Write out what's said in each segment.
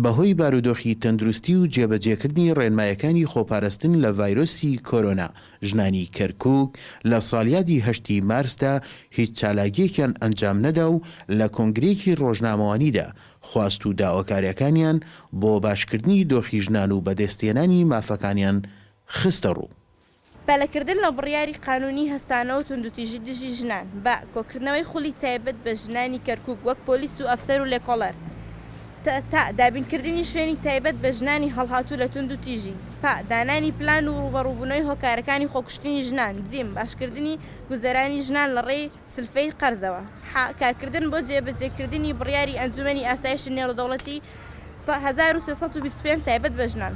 بەهۆی بارودۆخی تەندروستی و جێبەجێکردنی ڕێنمایەکانی خۆپاراستن لە ڤایرۆسی کۆرۆنا، ژنانی کەرکووک لە ساڵیادی 8 مارسدا هیچ چالاکیەکیان ئەنجام نەدا و لە کۆنگرێکی ڕۆژنامەوانیدا خواست و داواکاریەکانیان بۆ باشکردنی دۆخی ژنان و بەدەستێنانی مافەکانیان خستە ڕوو. پەلەکردن لە بڕیاری قانونی هەستانە و توندوتیژی دژی ژنان بە کۆکردنەوەی خولی تایبەت بە ژنانی کەرکووک وەک پۆلیس و ئەفسەر و لێکۆڵەر، تا دابینکردنی شوێنی تایبەت بە ژنانی هەڵهاتوو لە توندوتیژی، دانانی پلان و ڕوبەڕووبوونەوەی هۆکارەکانی خۆکوشتنی ژنان، جیم باشکردنی گوزەرانی ژنان لە ڕێی سلفەی قەرزەوە، کارکردن بۆ جێبەجێکردنی بڕیاری ئەنجومەنی ئاسایشی نێودەوڵەتی 1325 تایبەت بە ژنان.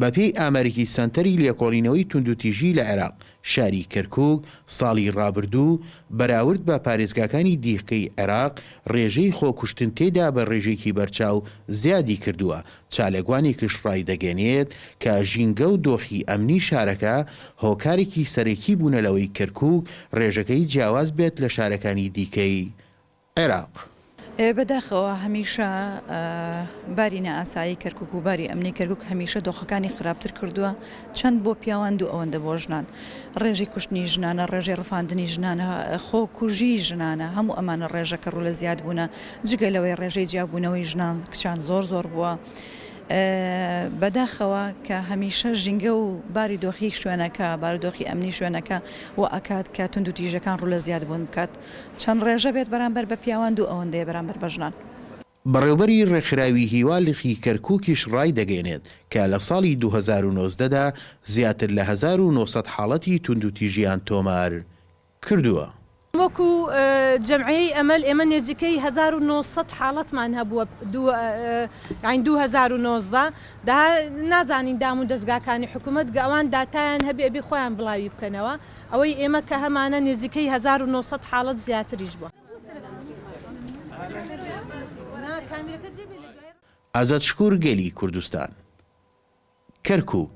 بەپێی ئامەرێکی سەنتەری لێکۆڵینەوەی توندوتیژی لە عێراق، شاری کەرکووک ساڵی ڕابردوو بەراورد بە پارێزگاکانی دیکەی عێراق ڕێژەی خۆکوشتن تێدا بە ڕێژێکی بەرچاو زیادی کردووە. چالێکوانێکیش ڕای دەگەنێت کە ژینگە و دۆخی ئەمنی شارەکە هۆکارێکی سەرەکی بوونەلەوەی کەرکووک ڕێژەکەی جیاواز بێت لە شارەکانی دیکەی عێراق. بەداخەوە هەمیشە باری نائاسایی کەرکووک و باری ئەمنی کەرکووک هەمیشە دۆخەکانی خراپتر کردووە، چەند بۆ پیاوان و ئەوەندە بۆ ژنان. ڕێژی کوشتنی ژنانە، ڕێژەی ڕفاندنی ژنانە، خۆکوژی ژنانە، هەموو ئەمانە ڕێژەکە ڕوو لە زیاد بوونە، جگە لەوەی ڕێژەی جیاببوونەوەی ژنان کچان زۆر بووە. بەداخەوە کە هەمیشە ژینگە و باری دۆخی شوێنەکە، بارودۆخی ئەمنی شوێنەکە و ئەکات کە توندوتیژەکان ڕوو لە زیاد بوون بکات، چەند ڕێژە بێت بەرامبەر بە پیاوان و ئەوەندەیە بەرامبەر بە ژنان. بەڕێوەبەری ڕێکخراوی هیوالخی کەرکووکیش ڕای دەگەێنێت کە لە ساڵی 2019دا زیاتر لە 1900 حاڵەتی توندوتیژیان تۆمار کردووە. وەکو جەمعیەی ئەمەل ئێمە نێزیکەی 1900 حاڵەتمان هەبووە 2019 نازانین دام و دەستگاکانی حکوومەت ئەوان داتایان هەبێ خۆیان بڵاوی بکەنەوە، ئەوەی ئێمە کە هەمانە نێزیکەی 1900 حاڵەت زیاتریش بووە. ئازادشکوور گەلی کوردستان، کەرکووک.